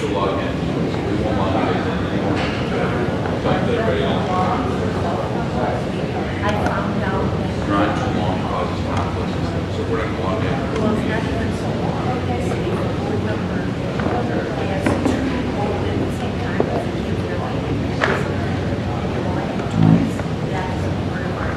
to log in. We won't log in anymore. Talk to everybody else. I found out that Not too long causes conflicts and stuff, so we're going to log in. well, it's not been so long. Okay, so you remember as two old at the same time as the kids are like that's a part of our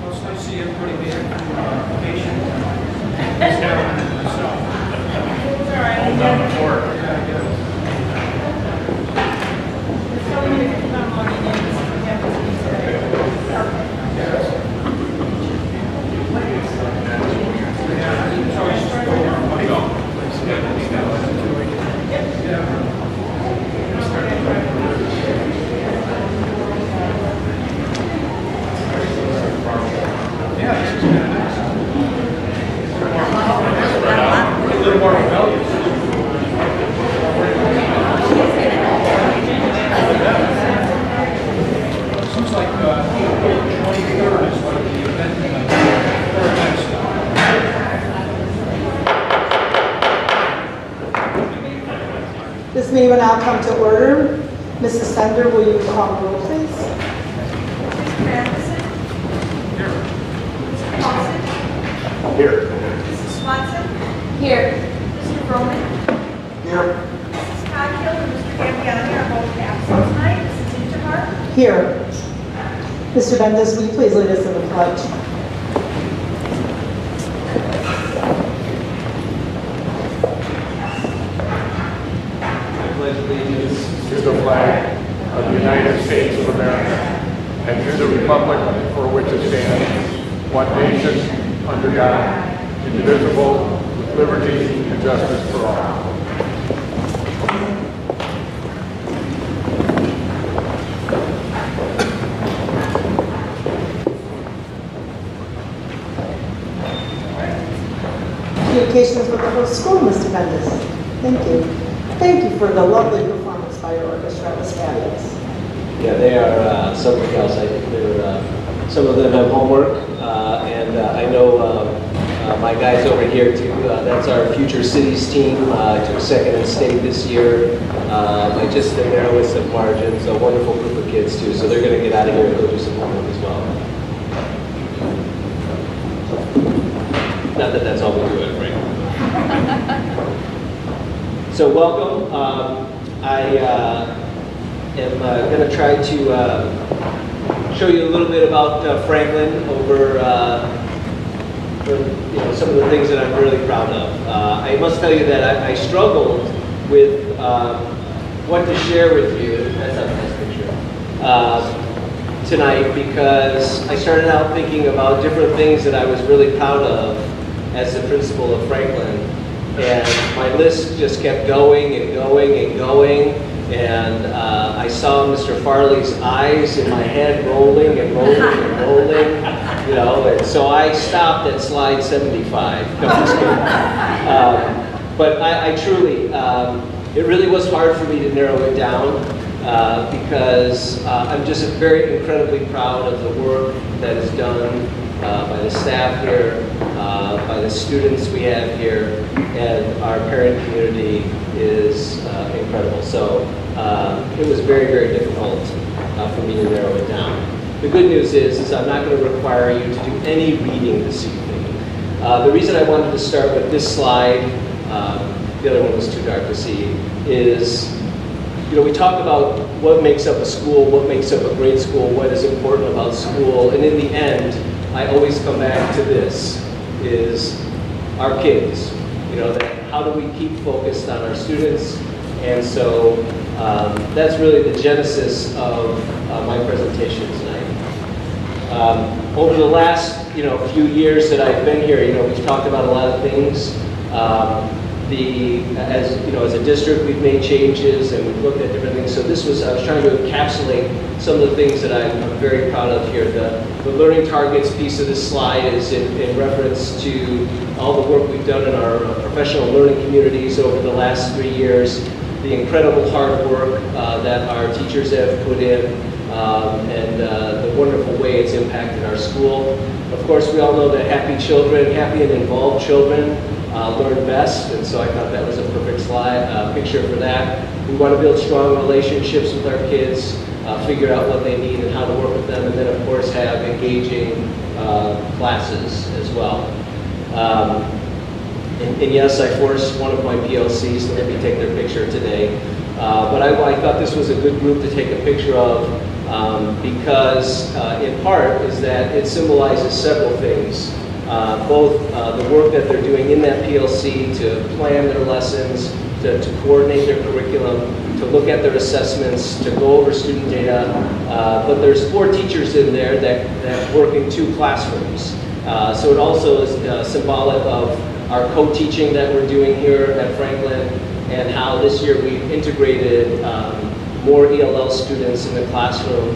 It's nice to see everybody being patient. Hold down the fort. This meeting will now come to order. Mrs. Sender, will you call the roll, please? Mr. Anderson? Here. Mr. Paulson? Here. Mrs. Swanson? Here. Mr. Roman? Here. Mrs. Coghill and Mr. Gambiani are both absent tonight. Mrs. Interhart? Here. Mr. Bendis, will you please lead us in the pledge? To the flag of the United States of America and to the republic for which it stands, one nation, under God, indivisible, with liberty and justice for all. Communications with the whole school, Mr. Bendis. Thank you. Thank you for the lovely performance by your orchestra. It was fabulous. Yeah, they are something else. I think they're, some of them have homework, and I know my guys over here too. That's our Future Cities team. Took second in state this year. I just did there with some margins. A wonderful group of kids too. So they're going to get out of here and go do some homework as well. Not that that's all we do at right. So welcome. I am going to try to show you a little bit about Franklin over some of the things that I'm really proud of. I must tell you that I struggled with what to share with you. That's not a nice picture. Tonight, because I started out thinking about different things that I was really proud of as the principal of Franklin. And my list just kept going and going and going. And I saw Mr. Farley's eyes in my head rolling and rolling and rolling, you know. And so I stopped at slide 75. No, I'm just kidding. But I truly, it really was hard for me to narrow it down because I'm just very incredibly proud of the work that is done by the staff here, by the students we have here, and our parent community is incredible. So it was very, very difficult for me to narrow it down. The good news is I'm not going to require you to do any reading this evening. The reason I wanted to start with this slide, the other one was too dark to see, is we talk about what makes up a school, what makes up a great school, what is important about school, and in the end, I always come back to this, is our kids. How do we keep focused on our students? And so that's really the genesis of my presentation tonight. Over the last few years that I've been here, we've talked about a lot of things. As a district, we've made changes and we've looked at different things. So I was trying to encapsulate some of the things that I'm very proud of here. The learning targets piece of this slide is in reference to all the work we've done in our professional learning communities over the last 3 years, the incredible hard work that our teachers have put in, and the wonderful way it's impacted our school. Of course, we all know that happy children, happy and involved children learn best, and so I thought that was a perfect picture for that. We want to build strong relationships with our kids, figure out what they need and how to work with them, and then of course have engaging classes as well. And yes, I forced one of my PLCs to let me take their picture today. But I thought this was a good group to take a picture of because in part is that it symbolizes several things. Both the work that they're doing in that PLC to plan their lessons, to coordinate their curriculum, to look at their assessments, to go over student data. But there's 4 teachers in there that work in 2 classrooms. So it also is symbolic of our co-teaching that we're doing here at Franklin, and how this year we've integrated more ELL students in the classroom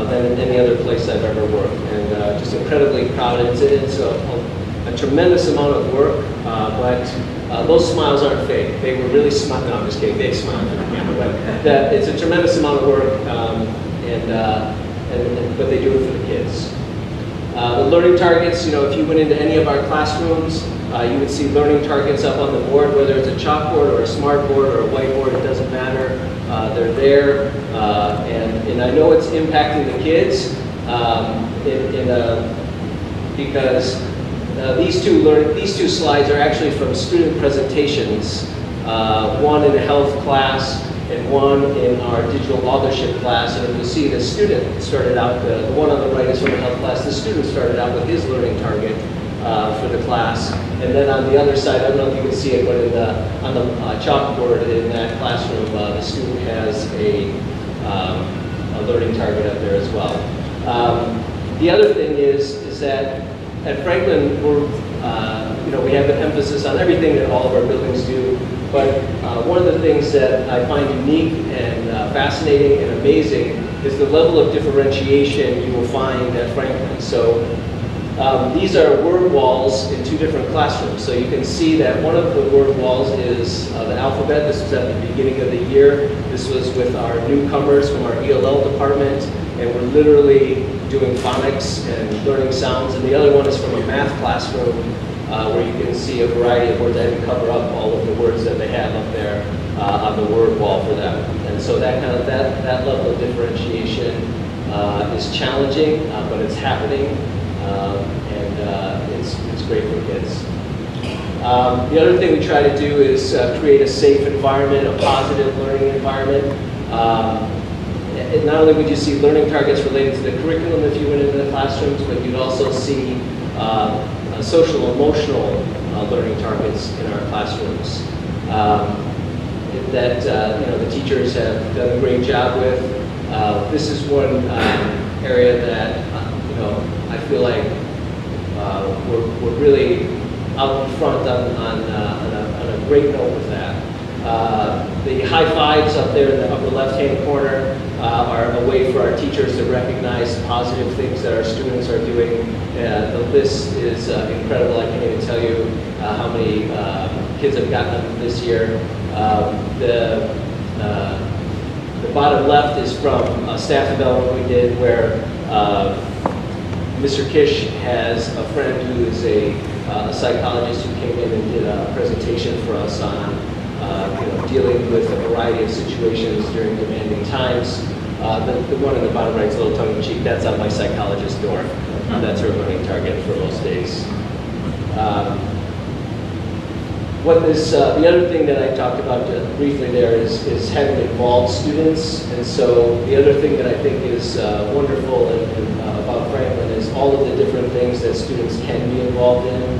than in any other place I've ever worked. And just incredibly proud. It's a tremendous amount of work, but those smiles aren't fake. They were really smiling. No, I'm just kidding. They smiled at the camera, but it's a tremendous amount of work, but they do it for the kids. The learning targets, you know, if you went into any of our classrooms, you would see learning targets up on the board, whether it's a chalkboard or a smart board or a whiteboard, it doesn't matter. They're there, and I know it's impacting the kids because these two slides are actually from student presentations, one in a health class and one in our digital authorship class. And you'll see the student started out, the one on the right is from the health class, the student started out with his learning target for the class. And then on the other side, I don't know if you can see it, but on the chalkboard in that classroom, the student has a learning target up there as well. The other thing is that at Franklin, we have an emphasis on everything that all of our buildings do, but one of the things that I find unique and fascinating and amazing is the level of differentiation you will find at Franklin. So these are word walls in 2 different classrooms. So you can see that one of the word walls is the alphabet. This was at the beginning of the year. This was with our newcomers from our ELL department, and we're literally doing phonics and learning sounds. And the other one is from a math classroom where you can see a variety of words. I didn't cover up all of the words that they have up there on the word wall for them. And so that level of differentiation is challenging, but it's happening. It's great for kids. The other thing we try to do is create a safe environment, a positive learning environment. Not only would you see learning targets related to the curriculum if you went into the classrooms, but you'd also see social emotional learning targets in our classrooms that the teachers have done a great job with. This is one area that I feel like we're really out in front on a great note with that. The high fives up there in the upper left-hand corner are a way for our teachers to recognize positive things that our students are doing. The list is incredible. I can't even tell you how many kids have gotten them this year. The bottom left is from a staff development we did where Mr. Kish has a friend who is a psychologist who came in and did a presentation for us on dealing with a variety of situations during demanding times. The one in the bottom right is a little tongue-in-cheek. That's on my psychologist door. That's her learning target for most days. The other thing that I talked about briefly there is having involved students. And so the other thing that I think is wonderful about Franklin is all of the different things that students can be involved in.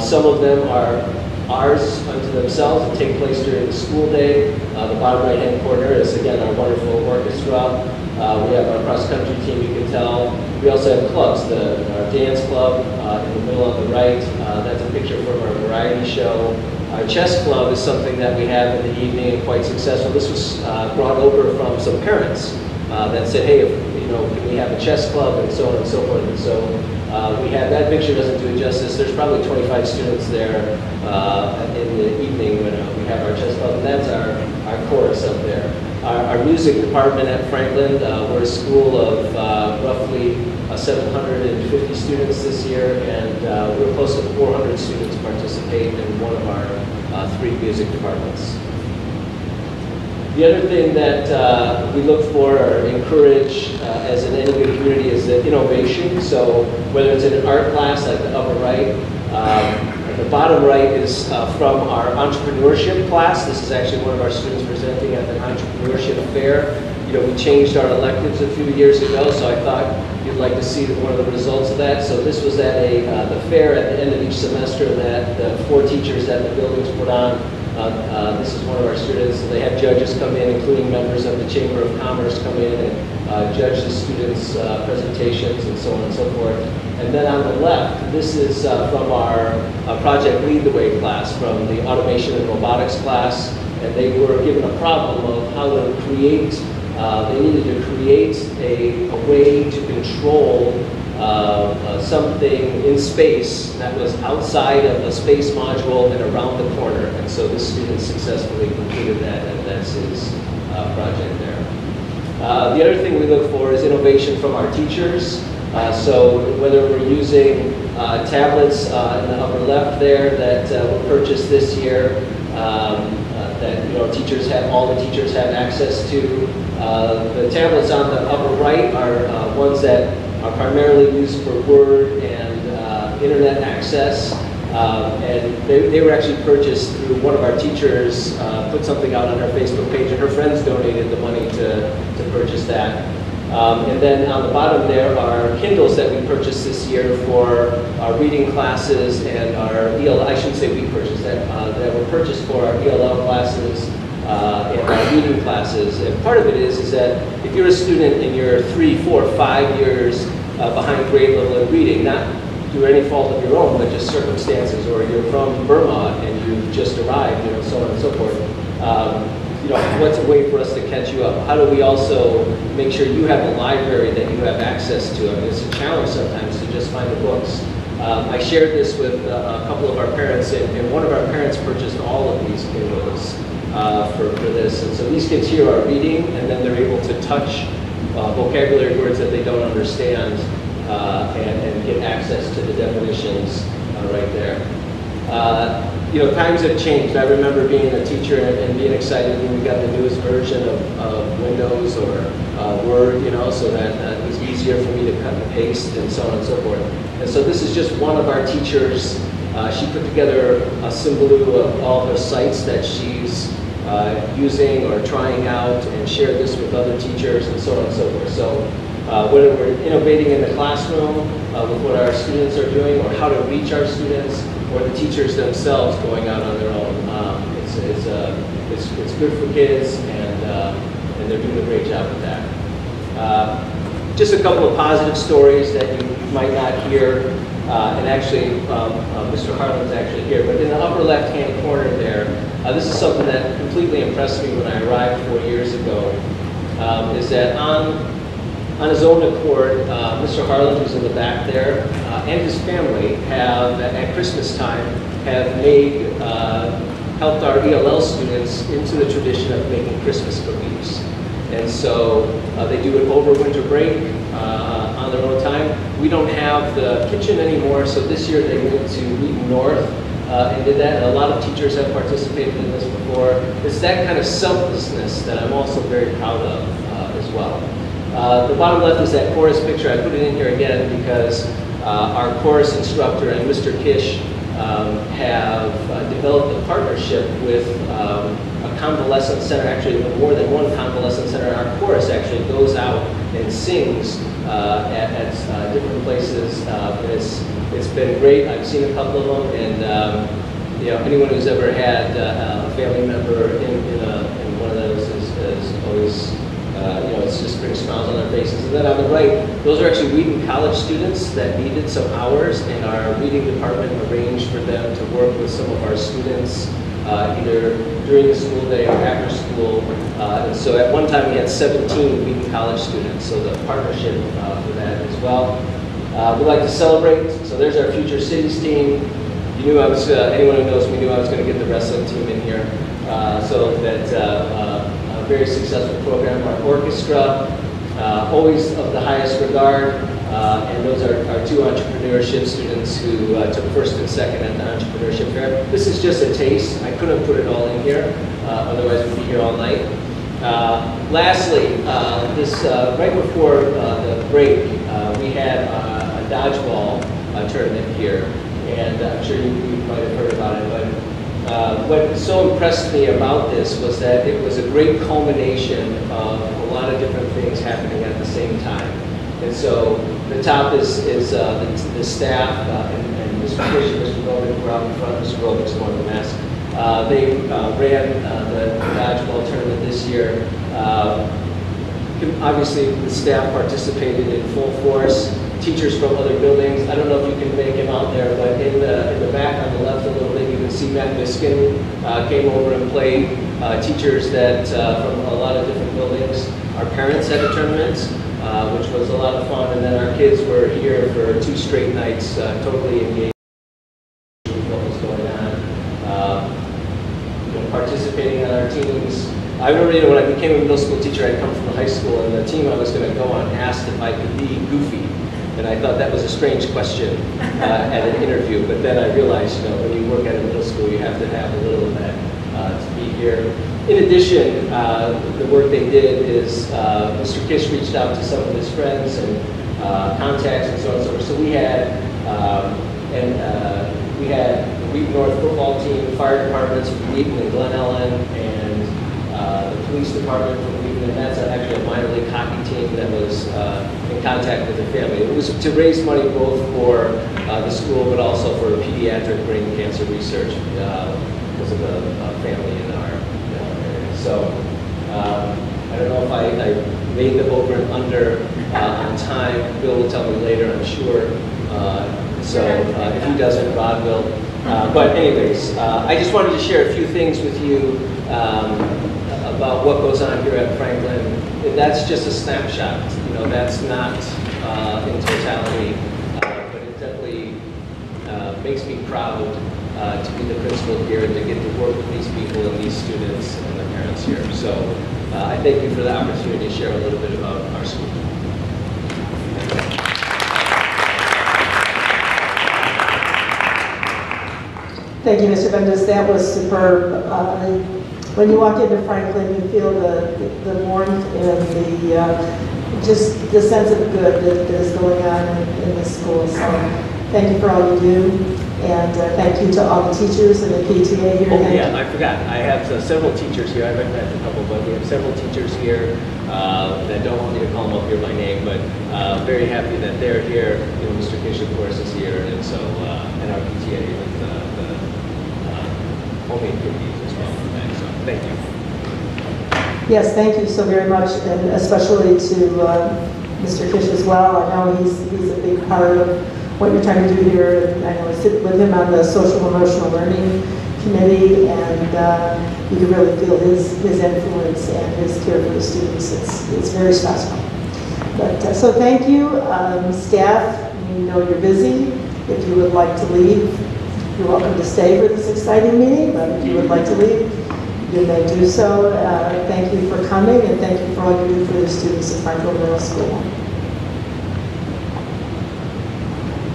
Some of them are ours unto themselves and take place during the school day. The bottom right-hand corner is, again, our wonderful orchestra. We have our cross-country team, you can tell. We also have clubs, our dance club in the middle on the right. That's a picture from our variety show. Our chess club is something that we have in the evening and quite successful. This was brought over from some parents that said, hey, can we have a chess club and so on and so forth. And so we have, that picture doesn't do it justice. There's probably 25 students there in the evening when we have our chess club, and that's our chorus up there. our music department at Franklin. We're a school of roughly 750 students this year, and we're close to 400 students participate in one of our 3 music departments. The other thing that we look for or encourage as in any good community is the innovation. So whether it's in an art class like the upper right, the bottom right is from our entrepreneurship class. This is actually one of our students presenting at the entrepreneurship fair. You know, we changed our electives a few years ago, so I thought you'd like to see one of the results of that. So this was at the fair at the end of each semester that the 4 teachers at the buildings put on. This is one of our students. They had judges come in, including members of the Chamber of Commerce come in and judge the students' presentations and so on and so forth. And then on the left, this is from our Project Lead the Way class, from the automation and robotics class. And they were given a problem of how to create, they needed to create a way to control something in space that was outside of the space module and around the corner. And so this student successfully completed that, and that's his project there. The other thing we look for is innovation from our teachers. So whether we're using tablets in the upper left there that were purchased this year, that teachers have, all the teachers have access to. The tablets on the upper right are ones that are primarily used for Word and internet access. And they were actually purchased through one of our teachers, put something out on her Facebook page, and her friends donated the money to purchase that. And then on the bottom there are Kindles that we purchased this year for our reading classes and our ELL, I shouldn't say we purchased that, that were purchased for our ELL classes and our reading classes. And part of it is that if you're a student and you're 3, 4, 5 years behind grade level in reading, not through any fault of your own, but just circumstances, or you're from Burma and you've just arrived, so on and so forth. What's a way for us to catch you up? How do we also make sure you have a library that you have access to? I mean, it's a challenge sometimes to just find the books. I shared this with a couple of our parents, and one of our parents purchased all of these Kindles for this. And so these kids here are reading, and then they're able to touch vocabulary words that they don't understand and get access to the definitions right there. Times have changed. I remember being a teacher and being excited when we got the newest version of Windows or Word, so that it was easier for me to cut and paste and so on and so forth. And so this is just one of our teachers. She put together a symbol of all her sites that she's using or trying out, and shared this with other teachers and so on and so forth. So whether we're innovating in the classroom with what our students are doing, or how to reach our students, or the teachers themselves going out on their own, it's good for kids, and they're doing a great job with that. Just a couple of positive stories that you might not hear, and actually Mr. Harlan's actually here, but in the upper left-hand corner there, this is something that completely impressed me when I arrived 4 years ago, is that on his own accord, Mr. Harlan, who's in the back there, and his family have, at Christmas time, have helped our ELL students into the tradition of making Christmas cookies. And so they do it over winter break on their own time. We don't have the kitchen anymore, so this year they went to Wheaton North and did that. And a lot of teachers have participated in this before. It's that kind of selflessness that I'm also very proud of as well. The bottom left is that chorus picture. I put it in here again because our chorus instructor and Mr. Kish have developed a partnership with a convalescent center, actually more than one convalescent center. Our chorus actually goes out and sings at different places. It's been great. I've seen a couple of them, and anyone who's ever had a family member in one of those is always it just brings smiles on their faces. And then on the right, those are actually Wheaton College students that needed some hours, and our reading department arranged for them to work with some of our students either during the school day or after school. And so at one time we had 17 Wheaton College students, so the partnership for that as well. We'd like to celebrate, so there's our Future Cities team. You knew I was, anyone who knows me knew I was going to get the wrestling team in here, so that very successful program. Our orchestra, always of the highest regard, and those are our two entrepreneurship students who took first and second at the entrepreneurship fair. This is just a taste. I couldn't put it all in here, otherwise we'd be here all night. Lastly, right before the break, we had a dodgeball tournament here, and I'm sure you might have heard about it, but what so impressed me about this was that it was a great culmination of a lot of different things happening at the same time. And so the top is the staff, and Mr. Fisher, Mr. Goldman were out in front, Mr. Goldman's going to the mask. They ran the dodgeball tournament this year. Obviously, the staff participated in full force. Teachers from other buildings. I don't know if you can make him out there, but in the back on the left a little bit, you can see Matt Miskin came over and played. Teachers that from a lot of different buildings. Our parents had a tournament, which was a lot of fun, and then our kids were here for 2 straight nights, totally engaged with what was going on. Participating on our teams. I remember, when I became a middle school teacher, I'd come from the high school, and the team I was going to go on asked if I could be goofy. And I thought that was a strange question at an interview, but then I realized, when you work at a middle school, you have to have a little of that to be here. In addition, the work they did is Mr. Kish reached out to some of his friends and contacts and so on and so forth. So we had the Wheaton North football team, fire departments from Wheaton and Glen Ellen, and the police department from Wheaton, and that's actually a minor league hockey team that was in contact with the family. It was to raise money both for the school, but also for pediatric brain cancer research because of the family in our area. So I don't know if I made the over and under on time. Bill will tell me later, I'm sure. So if he doesn't, Rod will. But anyways, I just wanted to share a few things with you about what goes on here at Franklin. And that's just a snapshot. That's not in totality, but it definitely makes me proud to be the principal here and to get to work with these people and these students and their parents here. So I thank you for the opportunity to share a little bit about our school. Thank you, Mr. Bendis. That was superb. When you walk into Franklin, you feel the warmth and just the sense of good that is going on in the school. So thank you for all you do, and thank you to all the teachers and the PTA here. Oh yeah, I forgot. I have several teachers here. I recognized a couple, but we have several teachers here that don't want me to call them up here by name, but very happy that they're here. Mr. Kish, of course, is here, and so and our PTA with the homemade cookies as well. So thank you. Yes, thank you so very much, and especially to Mr. Kish as well. I know he's a big part of what you're trying to do here, and I know I sit with him on the social emotional learning committee, and you can really feel his influence and his care for the students. It's very special. But so thank you, staff. We know you're busy. If you would like to leave, you're welcome to stay for this exciting meeting. But if you would like to leave, you may do so. Thank you for coming, and thank you for all you do for the students at Franklin Middle School.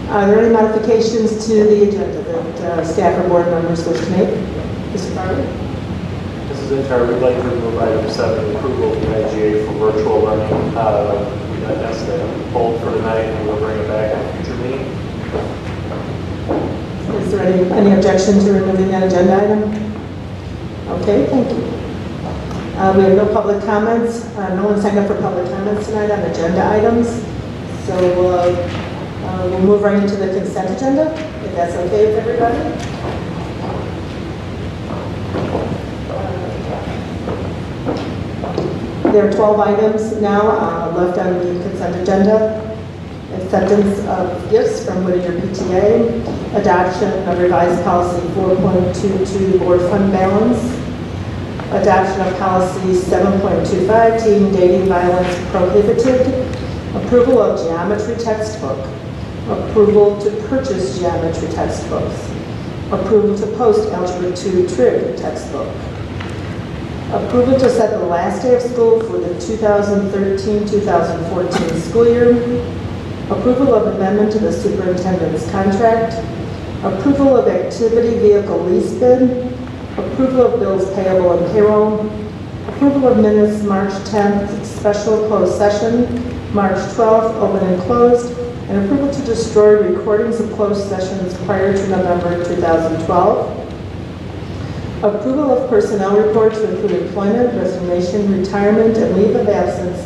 Are there any modifications to the agenda that staff or board members wish to make? Mr. Farley? Mrs. Inter, we'd like to move item 7, approval of the IGA for virtual learning. That's the hold for tonight, and we'll bring it back at a future meeting. Is there any objection to removing that agenda item? Okay, thank you. We have no public comments. No one signed up for public comments tonight on agenda items. So we'll move right into the consent agenda, if that's okay with everybody. There are 12 items now left on the consent agenda. Acceptance of gifts from Whittier PTA, adoption of revised policy 4.22 board fund balance, adoption of policy 7.25 teen dating violence prohibited, approval of geometry textbook, approval to purchase geometry textbooks, approval to post Algebra 2 trig textbook, Approval to set the last day of school for the 2013-2014 school year. Approval of amendment to the superintendent's contract. Approval of activity vehicle lease bid. Approval of bills payable and payroll. Approval of minutes March 10th special closed session, March 12th open and closed, and approval to destroy recordings of closed sessions prior to November 2012. Approval of personnel report to include employment, resignation, retirement, and leave of absence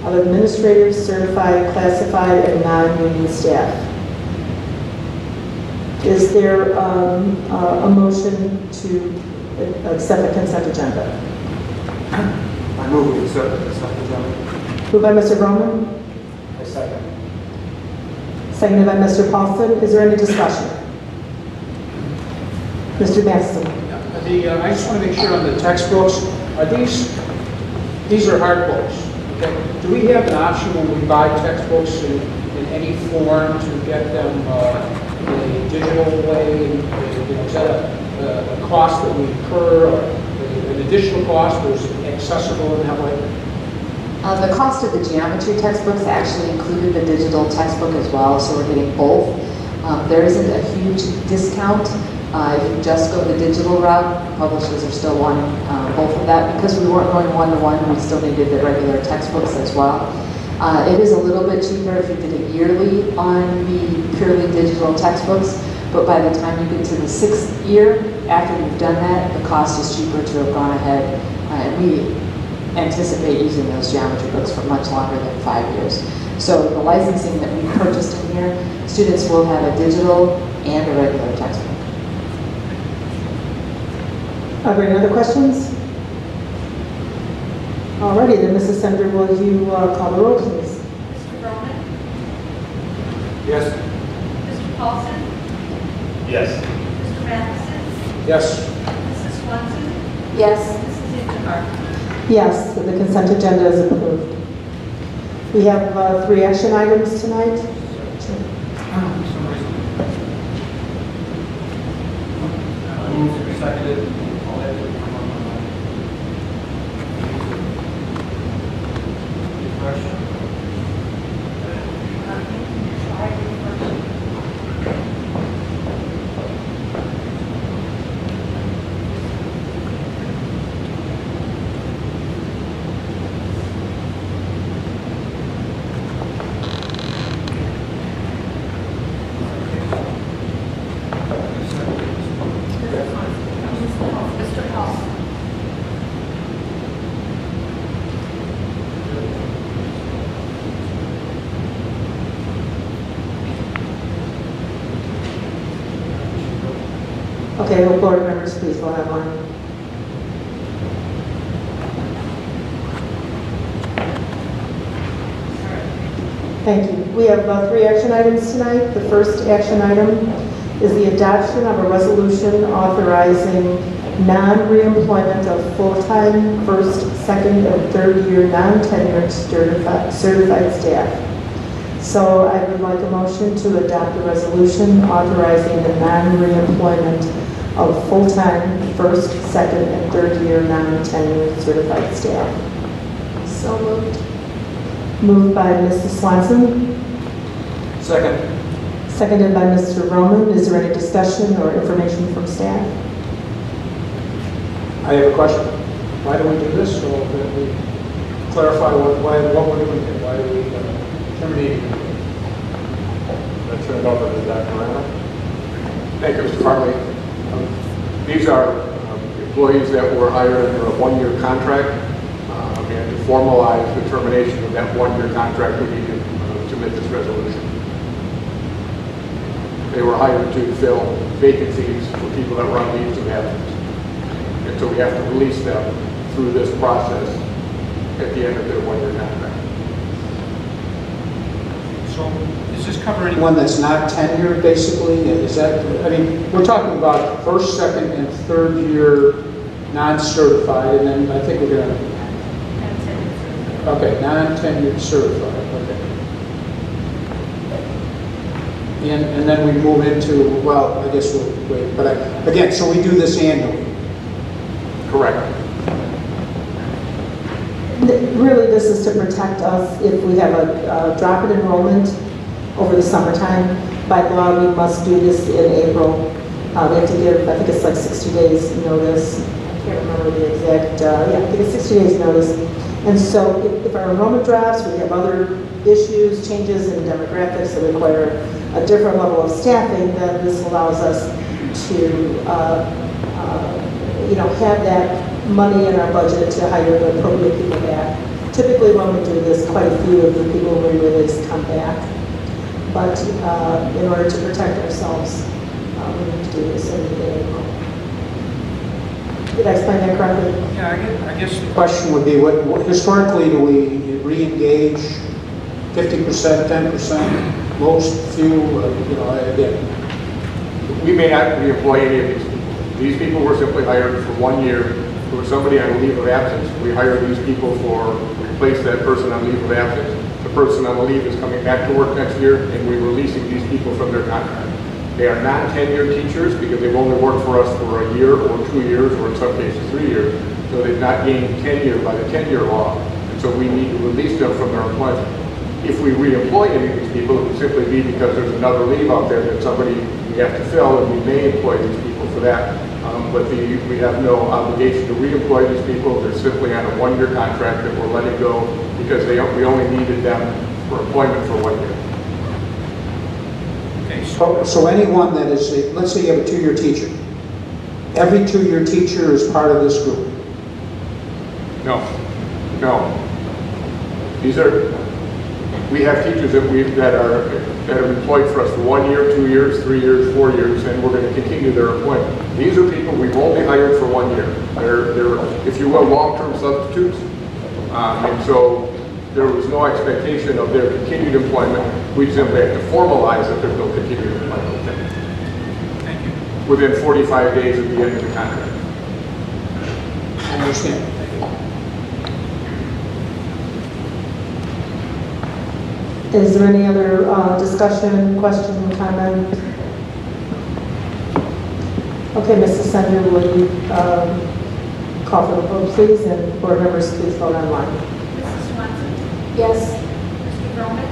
of administrative, certified, classified, and non-union staff. Is there a motion to accept the consent agenda? I move we accept the consent agenda. Moved by Mr. Roman, I second. seconded by Mr. Paulson. Is there any discussion? Mr. Maston. I just want to make sure on the textbooks, are these are hard books, okay? Do we have an option when we buy textbooks in any form to get them in a digital way? Is that a cost that we incur, or an additional cost, or is it accessible in that way? The cost of the geometry textbooks actually included the digital textbook as well, so we're getting both. There isn't a huge discount. If you just go the digital route, publishers are still wanting both of that. Because we weren't going one-to-one, we still needed the regular textbooks as well. It is a little bit cheaper if you did it yearly on the purely digital textbooks, but by the time you get to the 6th year, after you've done that, the cost is cheaper to have gone ahead. And we anticipate using those geometry books for much longer than 5 years. So the licensing that we purchased in here, students will have a digital and a regular textbook. Are there any other questions? Alrighty, then Mrs. Sender, will you call the roll, please? Mr. Roman? Yes. Mr. Paulson? Yes. Mr. Matheson? Yes. Mrs. Swanson? Yes. Mrs. Ingenhardt? Yes, the consent agenda is approved. We have 3 action items tonight. Seconded. Mr. Paulson? Okay, well, board members, please vote on one. Thank you. We have 3 action items tonight. The first action item is the adoption of a resolution authorizing non-reemployment of full-time first, second, and third year non-tenured certified staff. So I would like a motion to adopt a resolution authorizing the non-reemployment of full-time first, second, and third year non-tenured certified staff. So moved. Moved by Mrs. Swanson, Second. seconded by Mr. Roman. Is there any discussion or information from staff? I have a question. Why do we do this? So that we clarify what we're doing here. Why are we terminating? I turn it over to Dr. Randall. Thank you, Mr. Farley. These are employees that were hired under a 1-year contract, and to formalize the termination of that 1-year contract, we need to submit this resolution. They were hired to fill vacancies for people that were on leave of absence. And so we have to release them through this process at the end of their 1-year contract. So does this cover anyone that's not tenured, basically? Is that, I mean, we're talking about first, second, and third year non-certified, and then I think we're going to, okay, non-tenured certified, okay. And then we move into, well, I guess we'll wait, but again, so we do this annually. Correct. Really, this is to protect us if we have a drop in enrollment over the summertime. By law, we must do this in April. We have to give, I think it's like 60 days notice. I can't remember the exact, yeah, I think it's 60 days notice. And so if our enrollment drops, we have other issues, changes in demographics that require a different level of staffing, then this allows us to, have that money in our budget to hire the appropriate people back. Typically, when we do this, quite a few of the people we release come back. But in order to protect ourselves, we need to do this in April. Did I explain that correctly? Yeah, I guess the question would be, what historically do we re-engage 50%, 10%, most, few, again? We may not reemploy any of these people. These people were simply hired for 1 year. There was somebody on a leave of absence. We hire these people replace that person on leave of absence. The person on the leave is coming back to work next year, and we're releasing these people from their contract. They are not tenured teachers because they've only worked for us for a year or 2 years, or in some cases 3 years. So they've not gained tenure by the tenure law, and so we need to release them from their employment. If we reemploy any of these people, it would simply be because there's another leave out there that we have to fill, and we may employ these people for that. But we have no obligation to reemploy these people. They're simply on a 1-year contract that we're letting go because we only needed them for employment for 1 year. Okay, so anyone that is, let's say you have a 2-year teacher. Every 2-year teacher is part of this group. No. We have teachers that are employed for us for 1 year, 2 years, 3 years, 4 years, and we're going to continue their employment. These are people we've only hired for 1 year. They're, if you will, long-term substitutes. And so there was no expectation of their continued employment. We simply have to formalize that there's no continued employment. Thank you. Within 45 days of the end of the contract. I understand. Is there any other discussion, question, comment? Okay, Mrs. Sender, will you call for the vote, please, and board members, please vote online. Mrs. Swanson? Yes. Mr. Roman?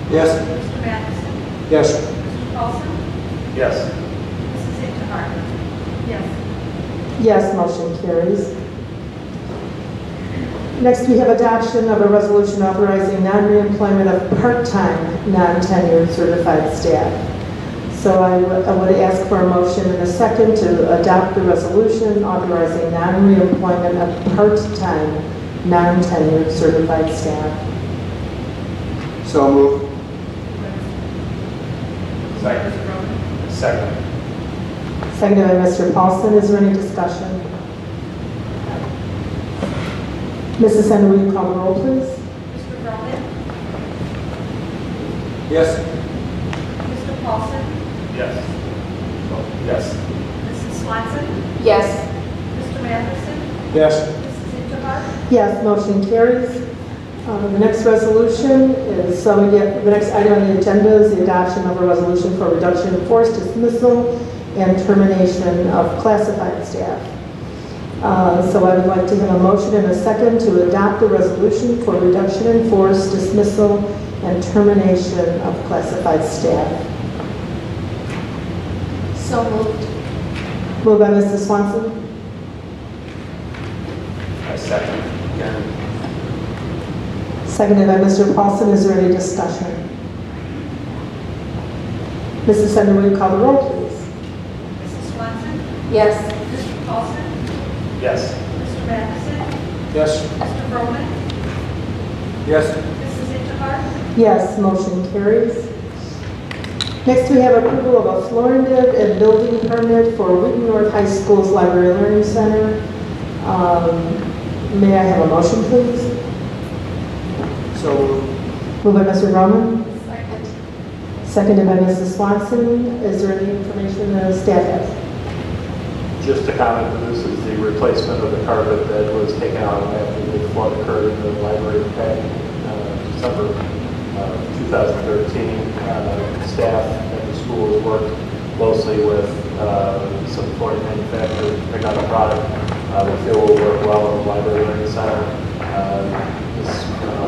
Yes. Mr. Matheson? Yes. Mr. Paulson? Yes. Mrs. Interhart? Yes. Yes, motion carries. Next, we have adoption of a resolution authorizing non-reemployment of part-time, non-tenured certified staff. So I would ask for a motion and a second to adopt the resolution authorizing non-reemployment of part-time, non-tenured certified staff. So moved. Second. Second. Seconded by Mr. Paulson. Is there any discussion? Mrs. Sender, will you call the roll, please? Mr. Roman? Yes. Mr. Paulson? Yes. Yes. Mrs. Swanson? Yes. Mr. Matheson? Yes. Mrs. Interhart? Yes, motion carries. The next resolution is, so we get, the next item on the agenda is the adoption of a resolution for reduction in force, dismissal, and termination of classified staff. So I would like to have a motion and a second to adopt the resolution for reduction in force, dismissal, and termination of classified staff. So moved. Moved by Mrs. Swanson. I second. Again. Seconded by Mr. Paulson. Is there any discussion? Mrs. Sender, will you call the roll, please? Mrs. Swanson? Yes. Mr. Paulson? Yes. Mr. Matheson? Yes. Mr. Roman? Yes. Mrs. Interhart? Yes, motion carries. Next, we have approval of a flooring bid and building permit for Wheaton North High School's Library Learning Center. May I have a motion, please? So Moved by Mr. Roman, Second. seconded by Mrs. Swanson. Is there any information the staff has? Just to comment, this is the replacement of the carpet that was taken out after the flood occurred in the library back in December 2013. Staff at the school has worked closely with some flooring manufacturers to pick out a product we feel will work well in the library learning center. This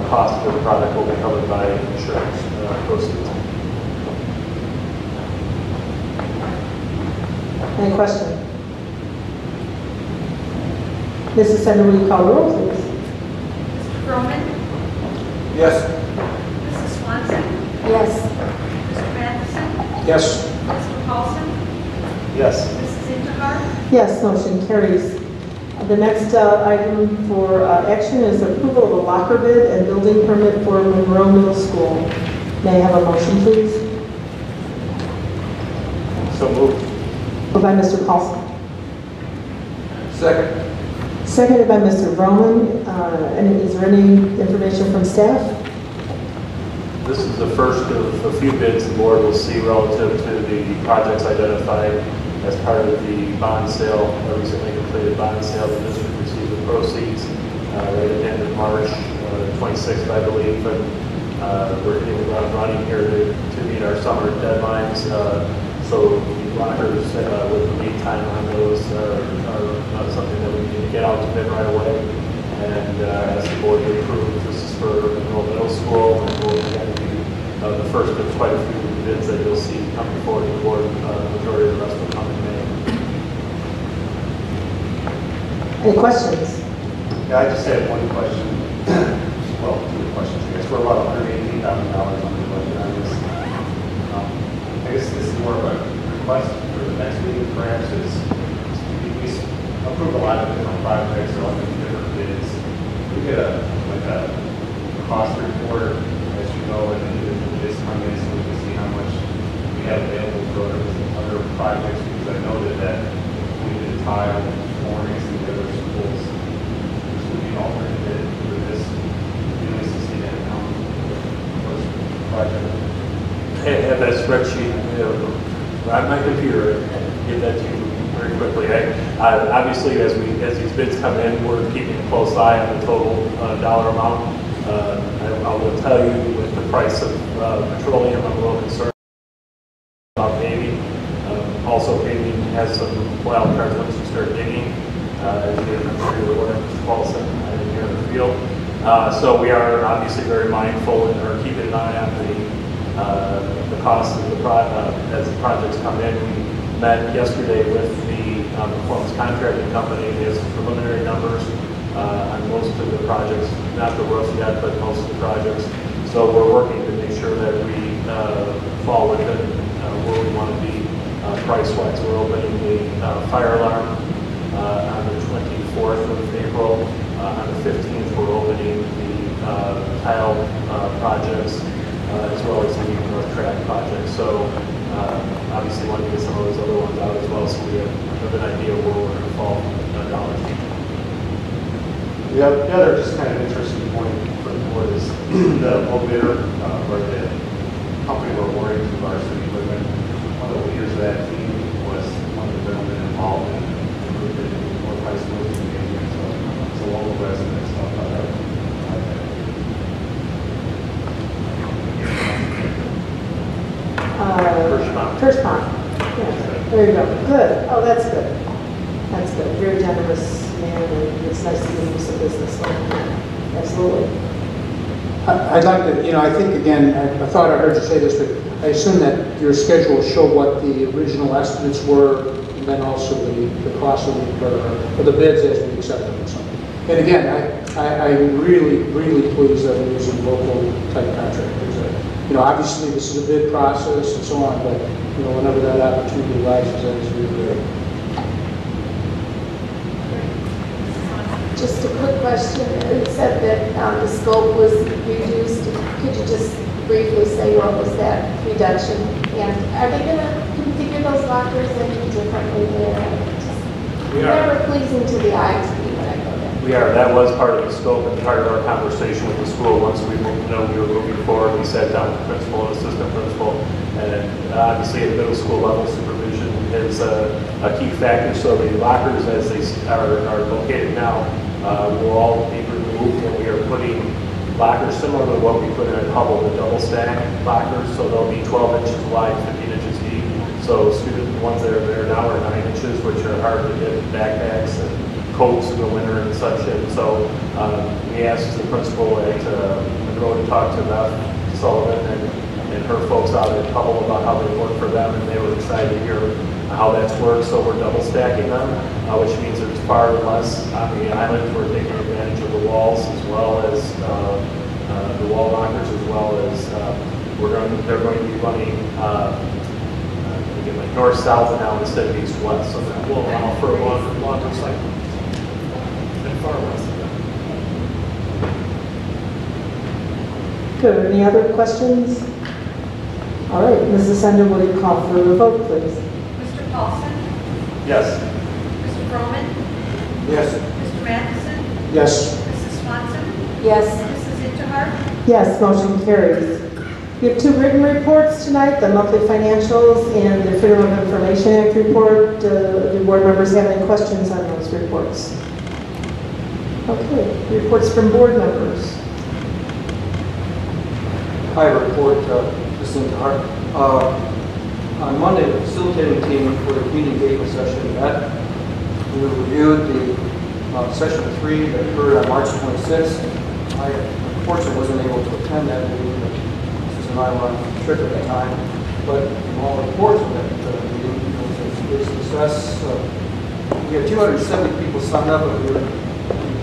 cost for the product will be covered by insurance proceeds. Any question? Mrs. Sender, will you call the roll, please? Mr. Croman? Yes. Mrs. Swanson? Yes. Mr. Matheson? Yes. Mr. Paulson? Yes. Mrs. Interhart? Yes, motion carries. The next item for action is approval of a locker bid and building permit for Monroe Middle School. May I have a motion, please? So moved. Moved by Mr. Paulson. Second. Seconded by Mr. Vroman. Is there any information from staff? This is the first of a few bids the board will see relative to the projects identified as part of the bond sale, a recently completed bond sale. The district received the proceeds right at the end of March 26th, I believe, and we're hitting the ground running here to meet our summer deadlines. So the lockers with the lead time on those are something that we need to get out to bid right away. And as the board approves, this is for Monroe Middle School, and will again be the first of quite a few bids that you'll see coming forward to the board. The majority of the rest will come in May. Any questions? Yeah, I just had one question. Well, two questions, I guess. We're about $118,000 on the budget on this. I guess this is more of a request for the next meeting, perhaps, is we approve a lot of different projects, or a lot of different bids. We get a cost report, as you know, and then the bids come in, so we can see how much we have available for other projects, because I noted that we did tile, flooring, and the other schools. This would be an alternate bid for this. It'd be nice to see that account for the project. I have that spreadsheet on my computer and give that to you very quickly. Obviously, as these bids come in, we're keeping a close eye on the total dollar amount. I will tell you, with the price of petroleum, I'm a little concerned about paving. Also, paving has some wild cards once you start digging. As I'm sure you're aware, Mr. Paulson, here in the field. So we are obviously very mindful and are keeping an eye on the cost of as the projects come in. We met yesterday with the performance contracting company. They have some preliminary numbers on most of the projects, not the roof yet, but most of the projects. So we're working to make sure that we fall within where we want to be price-wise. We're opening the fire alarm on the 24th of April. On the 15th, we're opening the tile projects, as well as the North Track project. So obviously want to get some of those other ones out as well, so we have an idea where we're going to fall dollars. The other just kind of interesting point for the board is the low bidder, or the company we're awarding to our city equipment. One of the leaders of that team was one of the gentlemen involved in North High School engagement, so it's a local resident stuff like that. First pond. Yeah, there you go. Good. Oh, that's good. That's good. Very generous man, and it's nice to give him some business. Absolutely. I'd like to, I think, again, I thought I heard you say this, but I assume that your schedule will show what the original estimates were, and then also the cost of the bids as we accept them or something. And again, I'm really, really pleased that we're using local type contractors. Obviously this is a bid process and so on, but, whenever that opportunity arises, that is really great. Just a quick question. It said that the scope was reduced. Could you just briefly say what was that reduction? And are they going to configure those lockers any differently there? We are. Never pleasing to the eye to me when I go there. We are. That was part of the scope and part of our conversation with the school. Once we were moving forward, we sat down with the principal and assistant principal, and obviously at middle school level, supervision is a key factor. So the lockers, as they are located now, will all be removed, and we are putting lockers similar to what we put in at Hubble, the double stack lockers. So they'll be 12 inches wide, 15 inches deep. So the ones that are there now are 9 inches, which are hard to get in backpacks and coats in the winter and such. And so we asked the principal at Monroe to talk to Beth Sullivan and her folks out at Hubble about how they work for them, and they were excited to hear how that's worked. So we're double stacking them, which means there's far less on the island. We're taking advantage of the walls as well as the wall lockers, as well as they're going to be running like north-south now instead of east-west, so that will allow for a longer cycle and far less of that. Good. Any other questions? All right, Mrs. Sender, will you call for the vote, please? Mr. Paulson? Yes. Mr. Froman? Yes. Mr. Matheson? Yes. Mrs. Swanson? Yes. Mrs. Interhart? Yes, motion carries. We have 2 written reports tonight, the monthly financials and the Freedom of Information Act report. Do board members have any questions on those reports? Okay, reports from board members. I report Ms. Hart. On Monday, the facilitating team for the community engagement session met. We reviewed the session 3 that occurred on March 26th. I unfortunately wasn't able to attend that meeting. Mrs. and I were on a trip at the time. But from all reports of that meeting, it was a great success. We had 270 people signed up, but we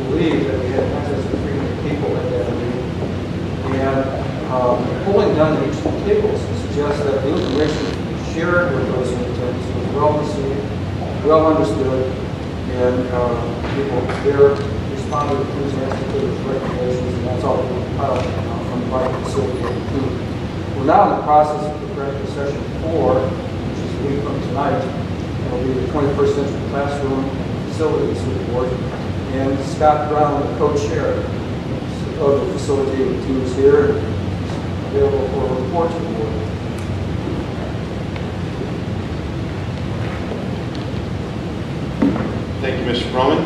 believe that we had access to 300 people at that meeting. And polling done at each of the tables suggests that the information shared with those in attendance was well received, well understood, and people there responded enthusiastically with recommendations, and that's all we compiled from the Bike Facilitating team. We're now in the process of preparing for session 4, which is a week from tonight. It'll be the 21st Century Classroom Facilities Report, and Scott Brown, the co-chair of the facilitating team, is here, available for a report to the board. Thank you, Mr. Froman.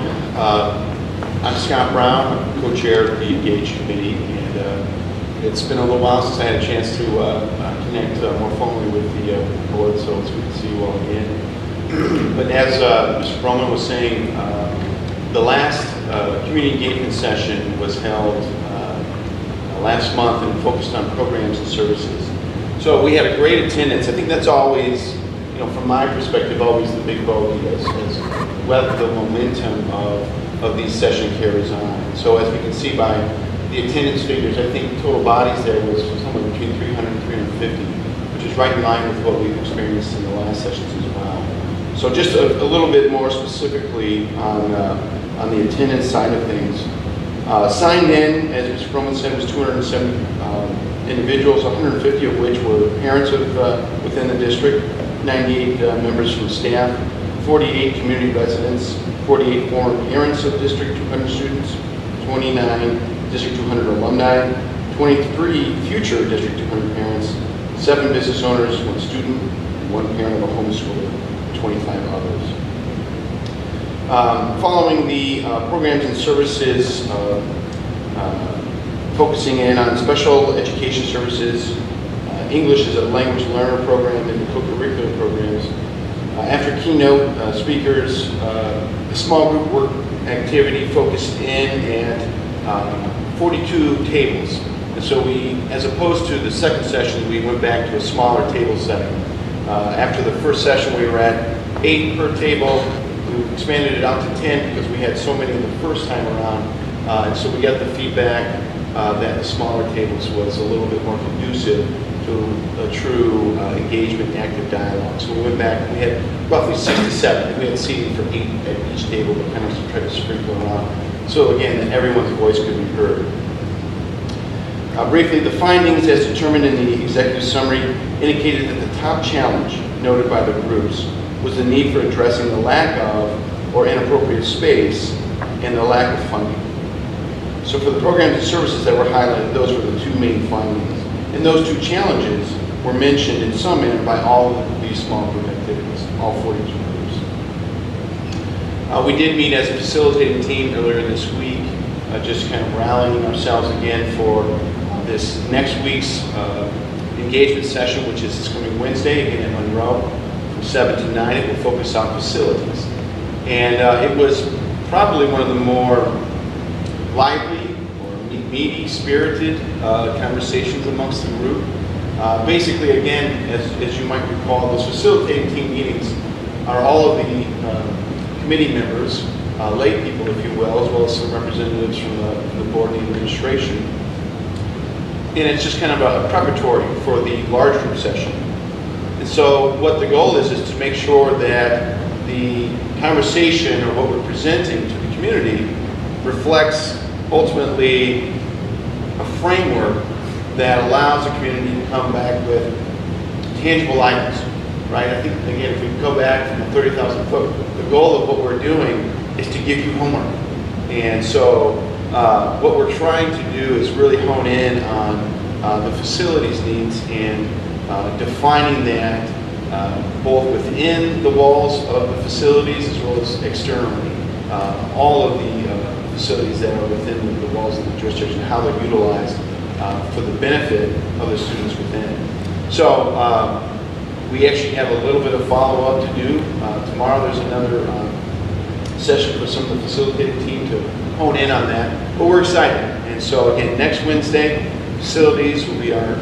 I'm Scott Brown, I'm co-chair of the Engage Committee, and it's been a little while since I had a chance to connect more formally with the board, so it's good to see you all again. But as Mr. Froman was saying, the last community engagement session was held last month and focused on programs and services. So we had a great attendance. I think that's always, from my perspective, always the big bogey as whether the momentum of these sessions carries on. So as we can see by the attendance figures, I think total bodies there was somewhere between 300 and 350, which is right in line with what we've experienced in the last sessions as well. So just a little bit more specifically on the attendance side of things. Signed in, as Mr. Froman said, was 270 individuals, 150 of which were parents of within the district, 98 members from staff, 48 community residents, 48 former parents of District 200 students, 29 District 200 alumni, 23 future District 200 parents, 7 business owners, 1 student, and 1 parent of a homeschooler, 25 others. Following the programs and services, focusing in on special education services, English as a language learner program, and co-curricular programs. After keynote speakers, the small group work activity focused in at 42 tables. And so we, as opposed to the second session, we went back to a smaller table setting. After the first session, we were at 8 per table. We expanded it out to 10 because we had so many the first time around. And so we got the feedback that the smaller tables was a little bit more conducive to a true engagement, active dialogue. So we went back, we had roughly 6 to 7. We had seating for 8 at each table, but kind of tried to sprinkle around. So again, everyone's voice could be heard. Briefly, the findings as determined in the executive summary indicated that the top challenge noted by the groups was the need for addressing the lack of or inappropriate space and the lack of funding. So for the programs and services that were highlighted, those were the 2 main findings. And those 2 challenges were mentioned in some manner by all of these small group activities, all 42 groups. We did meet as a facilitating team earlier this week, just kind of rallying ourselves again for this next week's engagement session, which is this coming Wednesday, again at Monroe, from 7 to 9. It will focus on facilities. And it was probably one of the more lively or meaty, spirited conversations amongst the group. Basically, again, as you might recall, those facilitating team meetings are all of the committee members, lay people, if you will, as well as some representatives from the board and the administration. And it's just kind of a preparatory for the large group session. And so what the goal is to make sure that the conversation or what we're presenting to the community reflects ultimately a framework that allows the community to come back with tangible items, right? I think, again, if we go back from the 30,000 foot, the goal of what we're doing is to give you homework. And so what we're trying to do is really hone in on the facilities needs and defining that both within the walls of the facilities as well as externally. All of the facilities that are within the walls of the jurisdiction, how they're utilized for the benefit of the students within. So we actually have a little bit of follow-up to do. Tomorrow there's another session for some of the facilitating team to hone in on that, but we're excited. And so again, next Wednesday, facilities will be our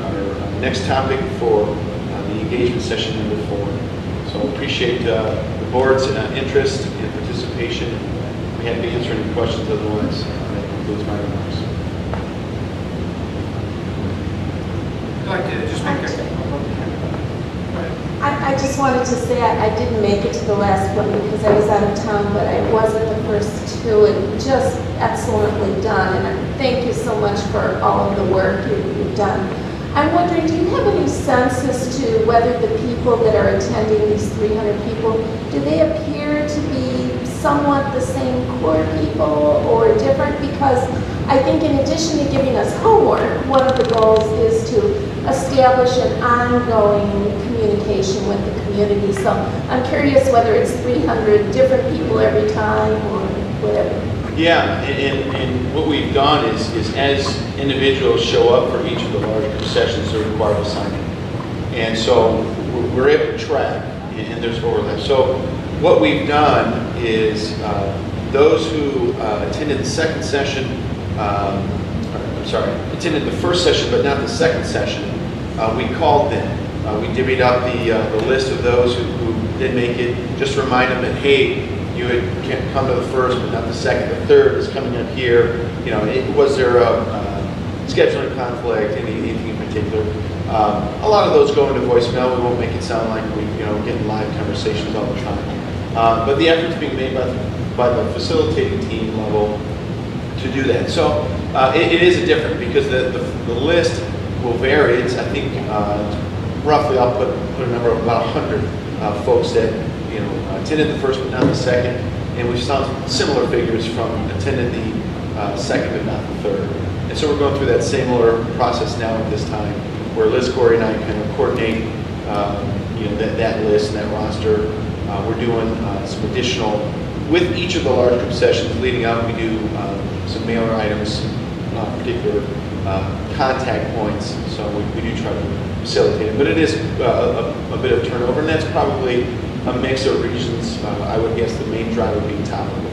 next topic for the engagement session number 4. So appreciate the board's interest and participation. We happy to answer any questions, otherwise that concludes my remarks. I'd like to just make a... I just wanted to say I didn't make it to the last one because I was out of town, but I was at the first 2 and just excellently done. And thank you so much for all of the work you've done. I'm wondering, do you have any sense as to whether the people that are attending, these 300 people, do they appear to be somewhat the same core people or different? Because I think in addition to giving us homework, one of the goals is to establish an ongoing communication with the community. So I'm curious whether it's 300 different people every time or whatever. Yeah, and what we've done is as individuals show up for each of the large group sessions, they're required to sign in. And so we're able to track, and there's overlap. So what we've done is those who attended the second session, attended the first session but not the second session, we called them. We divvied up the list of those who did make it, just to remind them that, hey, you had come to the first but not the second. The third is coming up here. You know, was there a scheduling conflict, anything in particular? A lot of those go into voicemail. We won't make it sound like we get in live conversations all the time. But the effort's being made by the facilitating team level to do that. So it is different because the list will vary. It's, I think, roughly, I'll put a number of about 100 folks that attended the first but not the second, and we've found similar figures from attended the second but not the third. And so we're going through that similar process now at this time, where Liz, Corey, and I kind of coordinate that list and that roster. We're doing some additional with each of the large group sessions leading up. We do some mailer items, particular contact points. So we do try to facilitate it, but it is a bit of turnover, and that's probably a mix of reasons. I would guess the main driver being topical.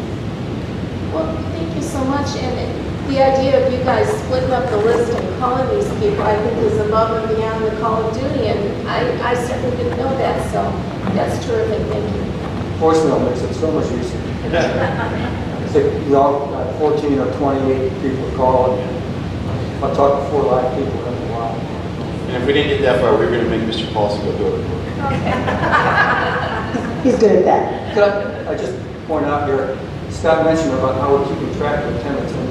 Well, thank you so much. And the idea of you guys splitting up the list and calling these people, I think, is above and beyond the call of duty, and I certainly didn't know that, so that's terrific. Thank you. Voicemail makes it so much easier. It's like, 14 or 28 people call, and I talk to 4 live people in a while. And if we didn't get that far, we were going to make Mr. Paulson go do it. He's good at that. Could I just point out here, Scott mentioned about how we're keeping track of attendance, and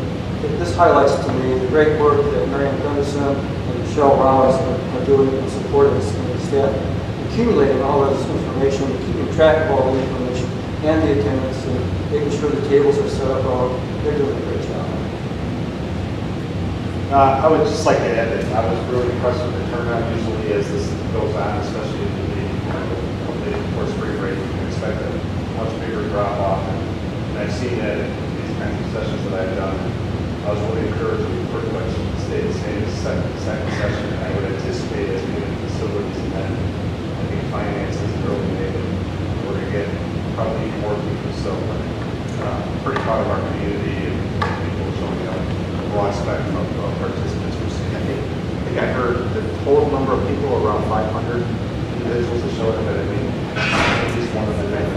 this highlights to me the great work that Marion Gunderson and Michelle Rollins are doing in support of the staff, accumulating all of this information, keeping track of all the information and the attendance, and making sure the tables are set up well. They're doing a great job. I would just like to add that I was really impressed with the turnout. Usually as this goes on, especially in the for spring break, you can expect a much bigger drop off. And I've seen that in these kinds of sessions that I've done. I was really encouraged with pretty much stay the same as second session. I would anticipate as we get into facilities and then I think finances and early May, we're going to get probably more people. So pretty proud of our community and people showing up, a broad spectrum of participants we're seeing. I think I heard the total number of people around 500 individuals that showed up at a meeting. At least one of the events.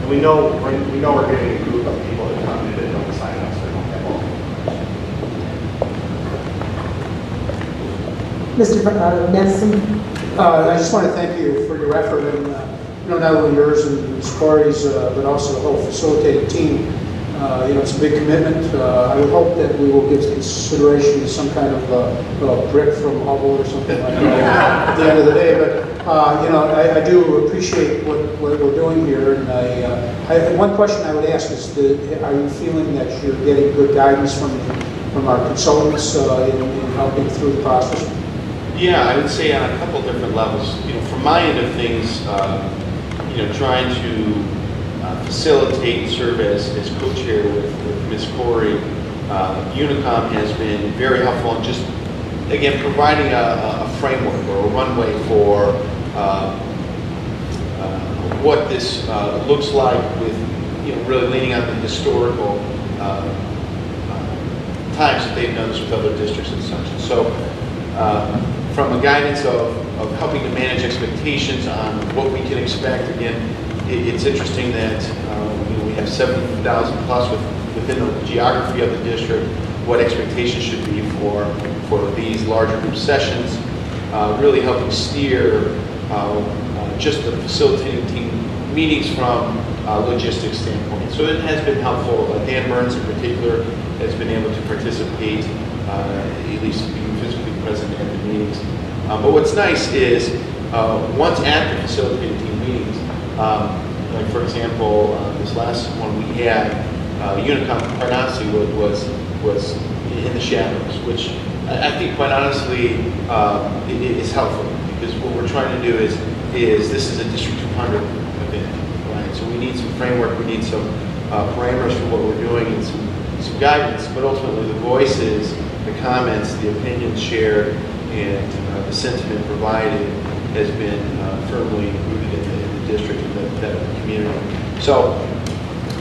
And we know we're getting a group of people that come in that don't sign up, so they don't have all the Mr. Benson? I just want to thank you for your effort and, not only yours and Ms. Corey's, but also the whole facilitating team. It's a big commitment. I would hope that we will give consideration to some kind of brick from Hubble or something like that at the end of the day. But, I do appreciate what we're doing here. And one question I would ask is, are you feeling that you're getting good guidance from our consultants in helping through the process? Yeah, I would say on a couple different levels. From my end of things, trying to facilitate and serve as co-chair with Ms. Corey, Unicom has been very helpful in just, again, providing a framework or a runway for what this looks like with, really leaning on the historical times that they've done this with other districts and such. And so, from a guidance of helping to manage expectations on what we can expect, again, it's interesting that we have 70,000 plus within the geography of the district, what expectations should be for these larger group sessions, really helping steer just the facilitating team meetings from a logistics standpoint. So it has been helpful. Dan Burns in particular has been able to participate, at least being physically present at the meetings. But what's nice is once at the facilitating team meetings, like for example, this last one we had, Unicom quite honestly was in the shadows, which I think quite honestly it is helpful, because what we're trying to do is this is a District 200 event, right? So we need some framework, we need some parameters for what we're doing and some guidance, but ultimately the voices, the comments, the opinions shared, and the sentiment provided has been firmly rooted in the district and that community. So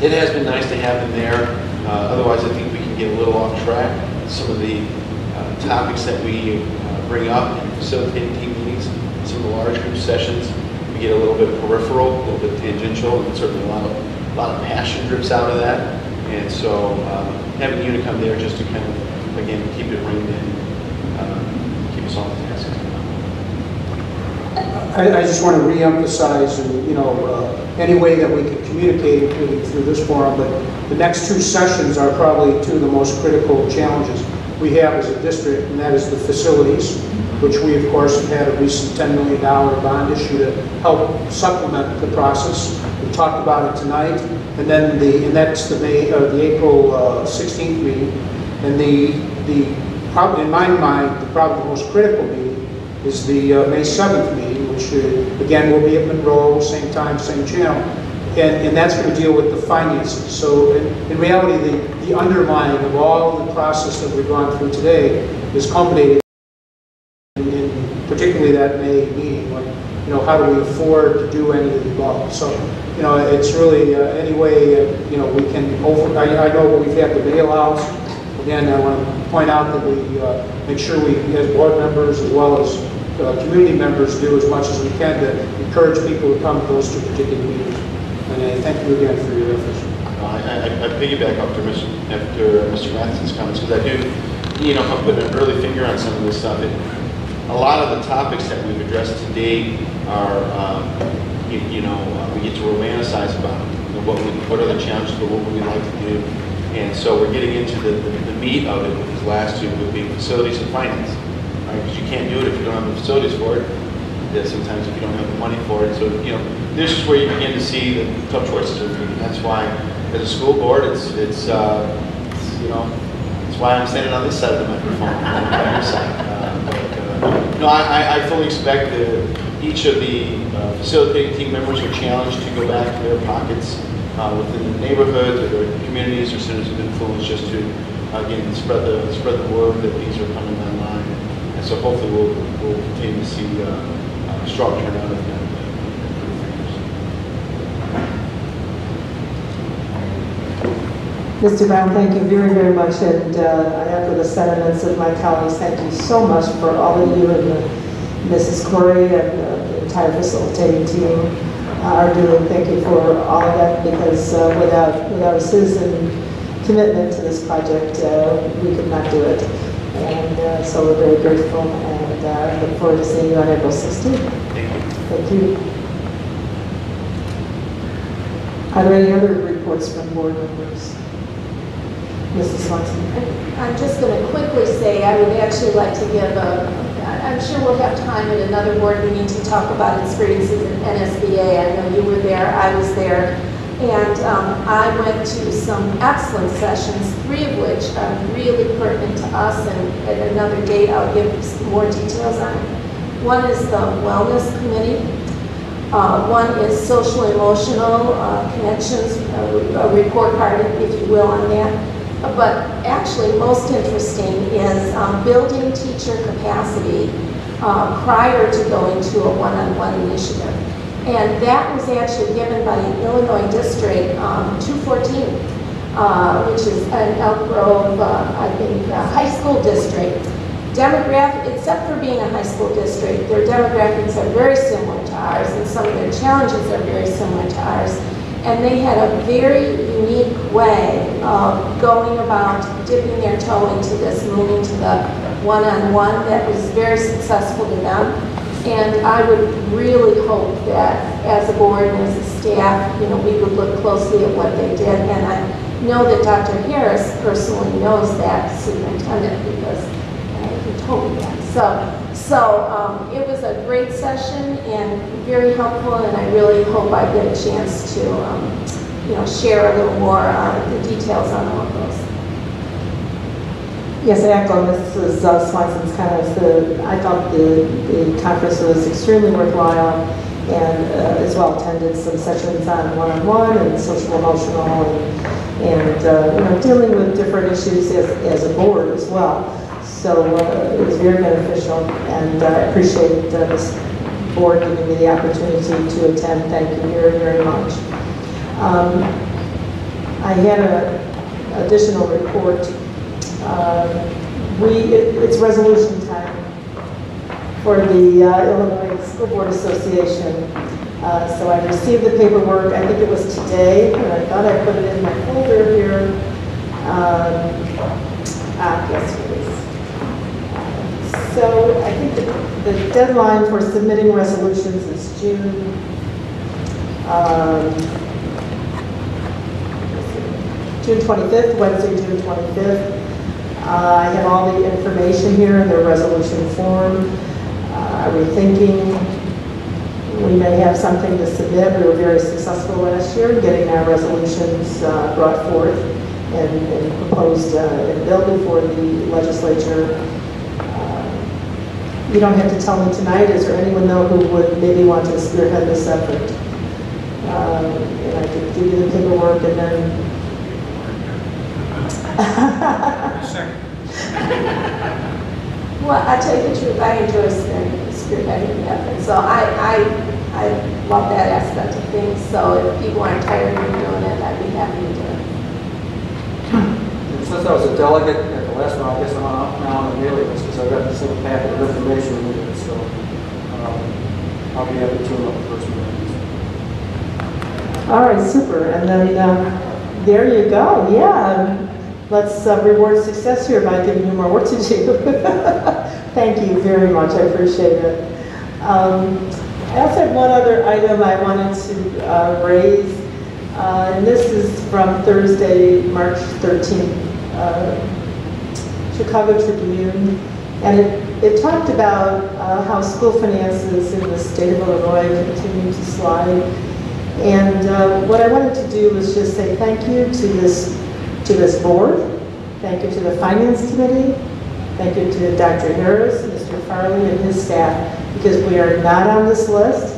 it has been nice to have them there. Otherwise, I think we can get a little off track. Some of the topics that we bring up in facilitating team meetings, some of the large group sessions, we get a little bit peripheral, a little bit tangential, and certainly a lot of passion drips out of that. And so having Unicom there just to kind of, again, keep it reined in, keep us on the task. I just want to re-emphasize, any way that we can communicate, including through this forum, but the next two sessions are probably two of the most critical challenges we have as a district, and that is the facilities, which we, of course, have had a recent $10 million bond issue to help supplement the process. We talked about it tonight, and then that's the April 16th meeting, and in my mind, probably the most critical meeting is the May 7th meeting, which again will be at Monroe, same time, same channel, and that's going to deal with the finances. So in reality, the underlying of all the process that we've gone through today is culminated in particularly that May meeting, like, how do we afford to do any of the above? So, it's really any way, we can I know we've had the bailouts. Again, I want to point out that we make sure we, as board members as well as community members, do as much as we can to encourage people to come to those two particular meetings. And I thank you again for your efforts. I piggyback after Mr. Matheson's comments, because I do, I'll put an early finger on some of this stuff. A lot of the topics that we've addressed to date are, we get to romanticize about what are the challenges, but what would we like to do. And so we're getting into the meat of it with these last two, with being facilities and finance, right? Because you can't do it if you don't have the facilities for it. Sometimes if you don't have the money for it. So, this is where you begin to see the tough choices are made. That's why, as a school board, it's why I'm standing on this side of the microphone, not on your side. I fully expect that each of the facilitating team members are challenged to go back to their pockets within the neighborhood or their communities or centers of influence, just to again spread the word that these are coming online. And so hopefully we'll continue to see strong turnout of them. Mr. Brown, thank you very, very much, and I echo the sentiments of my colleagues. Thank you so much for all that you and Mrs. Corey and the entire facilitating team are doing. Thank you for all of that, because without a citizen commitment to this project, we could not do it. And so we're very grateful, and look forward to seeing you on April 16th. Thank you. Are there any other reports from board members? Mrs. Swanson. I'm just going to quickly say, I would actually like to give I'm sure we'll have time at another board meeting to talk about experiences in NSBA. I know you were there, I was there, and I went to some excellent sessions, 3 of which are really pertinent to us, and at another date I'll give more details on. One is the Wellness Committee. One is social emotional connections, a report card, if you will, on that. But actually most interesting is building teacher capacity prior to going to a one-on-one initiative. And that was actually given by Illinois District 214, which is an Elk Grove, I think, high school district. Except for being a high school district, their demographics are very similar to ours, and some of their challenges are very similar to ours. And they had a very unique way of going about dipping their toe into this, moving to the one-on-one that was very successful to them. And I would really hope that as a board and as a staff, we would look closely at what they did. And I know that Dr. Harris personally knows that superintendent, because he told me that. So it was a great session and very helpful, and I really hope I get a chance to share a little more the details on all of those. Yes, I echo Mrs. Swanson's comments. I thought the conference was extremely worthwhile, and as well attended some sessions on one-on-one and social emotional, and dealing with different issues as a board as well. So it was very beneficial, and I appreciate this board giving me the opportunity to attend. Thank you very, very much. I had an additional report. It's resolution time for the Illinois School Board Association. So I received the paperwork, I think it was today, and I thought I put it in my folder here. Yes, it is. So I think the deadline for submitting resolutions is June 25th, Wednesday, June 25th. I have all the information here in the resolution form. Are we thinking we may have something to submit? We were very successful last year getting our resolutions brought forth and proposed and billed before the legislature. You don't have to tell me tonight. Is there anyone though who would maybe want to spearhead this effort? And I could give you the paperwork and then. Well, I tell you the truth, I enjoy spearheading the effort. So I love that aspect of things. So if people aren't tired of me doing it, I'd be happy to do it. And since I was a delegate at the last one, I guess I'm now on the mailing list because I've got this little packet of information with it. So I'll be happy to tune up the first meeting. All right, super. And then there you go. Yeah. Let's reward success here by giving you more work to do. Thank you very much. I appreciate it. I also have one other item I wanted to raise, and this is from Thursday, March 13th, Chicago Tribune, and it talked about how school finances in the state of Illinois continue to slide. And what I wanted to do was just say thank you to this board, thank you to the Finance Committee, thank you to Dr. Harris, Mr. Farley, and his staff, because we are not on this list.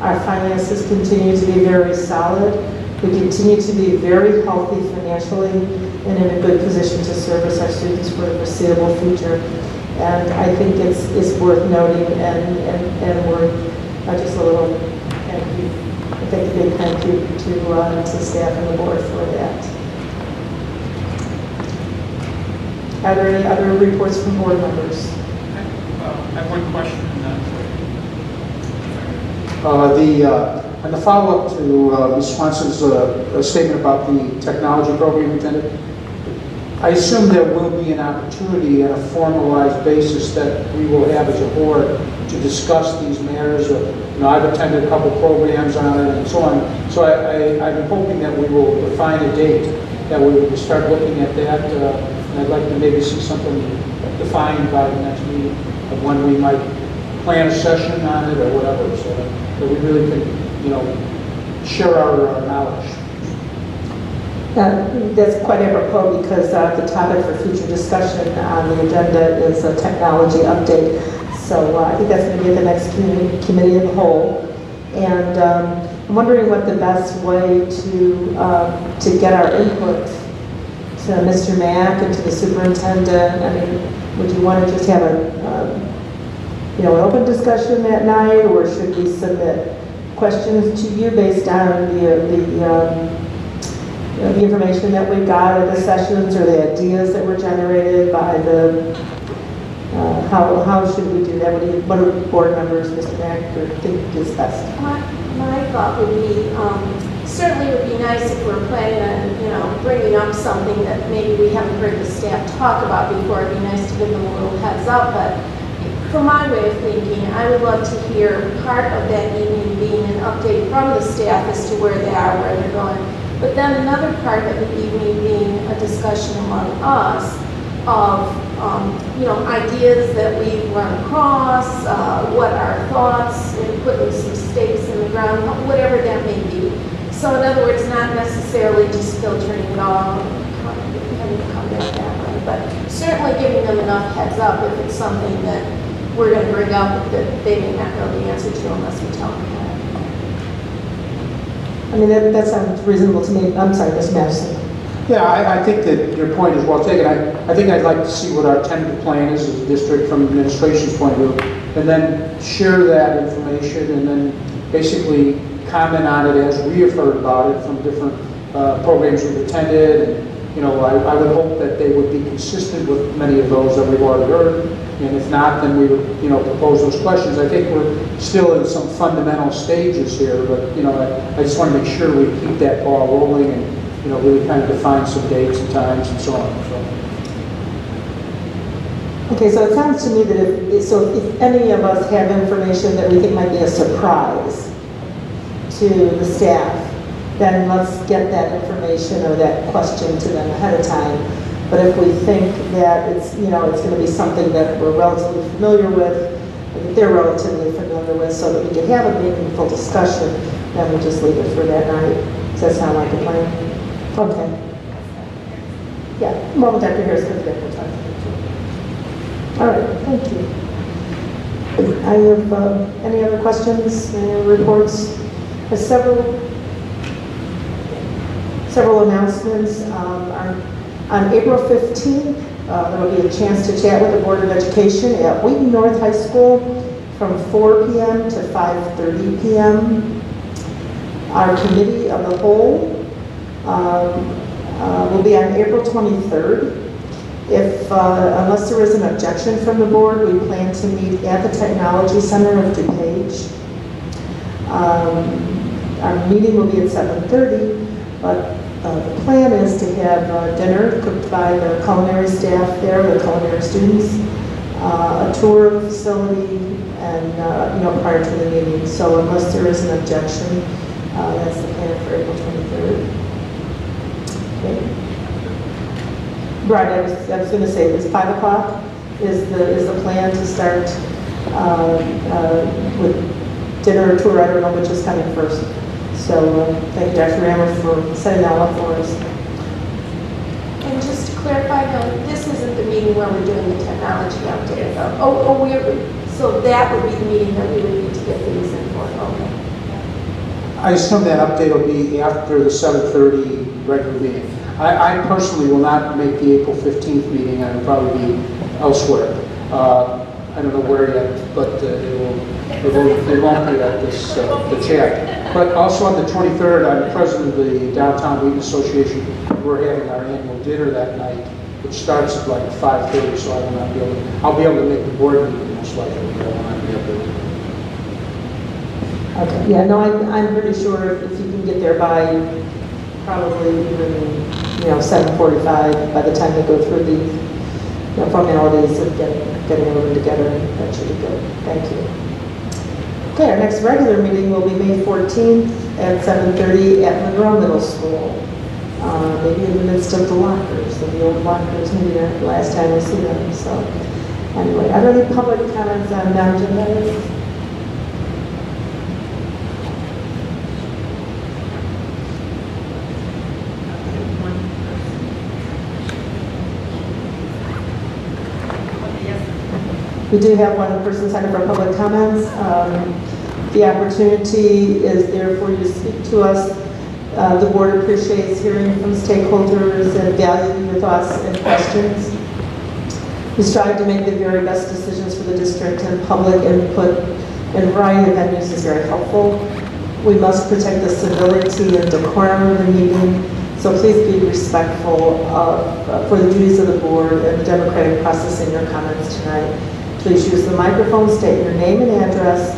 Our finances continue to be very solid. We continue to be very healthy financially and in a good position to service our students for the foreseeable future. And I think it's worth noting and worth just a little thank you. I think a big thank you to staff and the board for that. Are there any other reports from board members? I have one question. And the follow-up to Ms. Swanson's statement about the technology program intended, I assume there will be an opportunity at a formalized basis that we will have as a board to discuss these matters. I've attended a couple programs on it and so on. So I'm hoping that we will define a date, that we will start looking at that. And I'd like to maybe see something defined by the next meeting of when we might plan a session on it or whatever, so that we really can, share our knowledge. That's quite apropos because the topic for future discussion on the agenda is a technology update. So I think that's going to be at the next committee of the whole. And I'm wondering what the best way to get our input to Mr. Mack and to the superintendent. I mean, would you want to just have an open discussion that night, or should we submit questions to you based on the information that we got at the sessions or the ideas that were generated by the, how should we do that? What do board members, Mr. Mack, think is best? My thought would be, certainly it would be nice if we're planning on, bringing up something that maybe we haven't heard the staff talk about before. It'd be nice to give them a little heads up, but for my way of thinking, I would love to hear part of that evening being an update from the staff as to where they are, where they're going. But then another part of the evening being a discussion among us of, ideas that we've run across, what our thoughts, and putting some stakes in the ground, whatever that may be. So in other words, not necessarily just filtering it all and come back that way, but certainly giving them enough heads up if it's something that we're going to bring up that they may not know the answer to unless we tell them that. I mean, that sounds reasonable to me. I'm sorry, Ms. Madison. Yeah, I think that your point is well taken. I think I'd like to see what our tentative plan is as a district from administration's point of view, and then share that information and then basically comment on it as we have heard about it from different programs we've attended. And, I would hope that they would be consistent with many of those that we've already heard. And if not, then we would, propose those questions. I think we're still in some fundamental stages here, but, I just want to make sure we keep that ball rolling and, really kind of define some dates and times and so on. Okay, so it sounds to me that if any of us have information that we think might be a surprise to the staff, then let's get that information or that question to them ahead of time. But if we think that it's going to be something that we're relatively familiar with, and that they're relatively familiar with, so that we can have a meaningful discussion, then we'll just leave it for that night. Does that sound like a plan? Okay. Yeah, well, Dr. Harris comes back, we'll talk to you. All right, thank you. I have any other questions, any other reports? There's several announcements. On April 15th, there will be a chance to chat with the Board of Education at Wheaton North High School from 4 p.m. to 5:30 p.m. Our committee of the whole will be on April 23rd. Unless there is an objection from the board, we plan to meet at the Technology Center of DuPage. Our meeting will be at 7:30, but the plan is to have dinner cooked by the culinary staff there, the culinary students, a tour of the facility, and prior to the meeting. So unless there is an objection, that's the plan for April 23rd. Okay. Right, I was going to say, is 5 o'clock is the plan to start with dinner or tour? I don't know which is coming first. So thank you, Dr. Rammer, for setting that up for us. And just to clarify, no, this isn't the meeting where we're doing the technology update, though. So that would be the meeting that we would need to get things in for. Okay. I assume that update will be after the 7:30 regular meeting. I personally will not make the April 15th meeting. I will probably be elsewhere. I don't know where yet, but it won't be at this the chat. But also on the 23rd, I'm president of the Downtown Wheaton Association. We're having our annual dinner that night, which starts at like 5:30, so I will not be able, I'll be able to make the board meeting most likely, but I will not be able to. Okay, yeah, no, I'm pretty sure if you can get there by probably even, 7:45, by the time they go through the formalities of getting everyone together, that should be good. Thank you. Okay, our next regular meeting will be May 14th at 7:30 at Monroe Middle School. Maybe in the midst of the lockers, the old lockers, maybe the last time I see them. So anyway, are there any public comments on non-agenda items? We do have one person signed up for public comments. The opportunity is there for you to speak to us. The board appreciates hearing from stakeholders and valuing your thoughts and questions. We strive to make the very best decisions for the district, and public input in a variety of venues is very helpful. We must protect the civility and decorum of the meeting, so please be respectful for the duties of the board and the democratic process in your comments tonight. Please use the microphone, state your name and address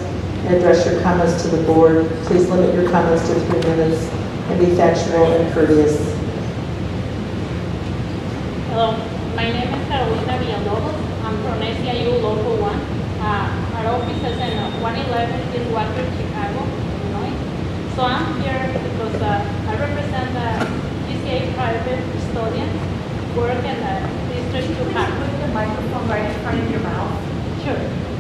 your comments to the board. Please limit your comments to 3 minutes and be factual and courteous. Hello, my name is Carolina Villalobos. I'm from SCIU Local 1. Our office is in 111 East Water, Chicago, Illinois. So I'm here because I represent the GCA private custodians work in the District 200. Put the microphone right in front of your mouth. Sure.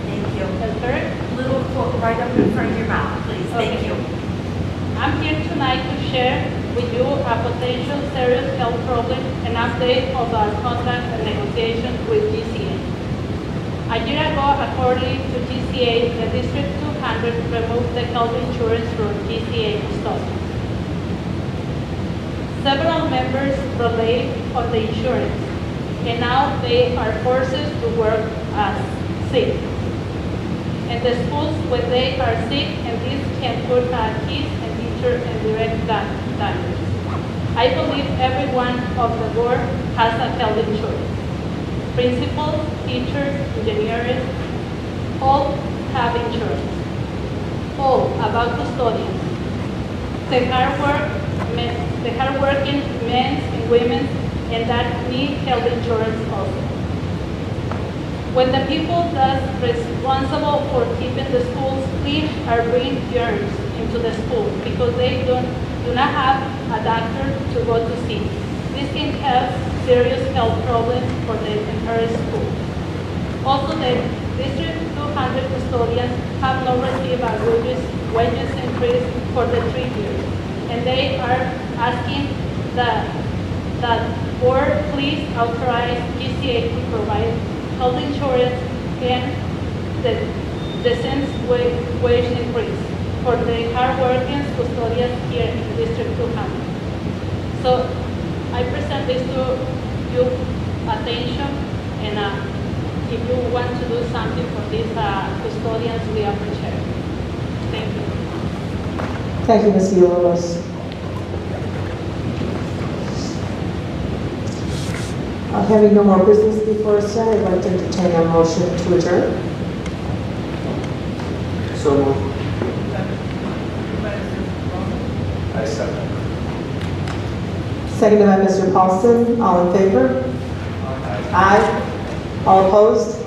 Thank you. That's correct. Little quote right up in front of your mouth, please. Thank you. I'm here tonight to share with you a potential serious health problem and update of our contract and negotiations with GCA. A year ago, according to GCA, the District 200 removed the health insurance from GCA custodians. Several members rely on the insurance, and now they are forced to work as sick. And the schools, when they are sick, and this can put kids and teachers in direct damage. I believe every one of the board has a health insurance. Principals, teachers, engineers, all have insurance. All about custodians. The hardworking men and women, and that need health insurance also. When the people that's responsible for keeping the schools clean are bringing germs into the school because they do not have a doctor to go to see. This can cause serious health problems for the entire school. Also, the District 200 custodians have not received a wages increase for the 3 years, and they are asking that board please authorize GCA to provide health insurance and the decent wage increase for the hard-working custodians here in District 200. So I present this to your attention, and if you want to do something for these custodians, we appreciate it. Thank you. Thank you, Ms. Villalobos. Having no more business before us tonight, I'd like to entertain a motion to adjourn. So moved. I second. Seconded by Mr. Paulson. All in favor? Aye. All opposed?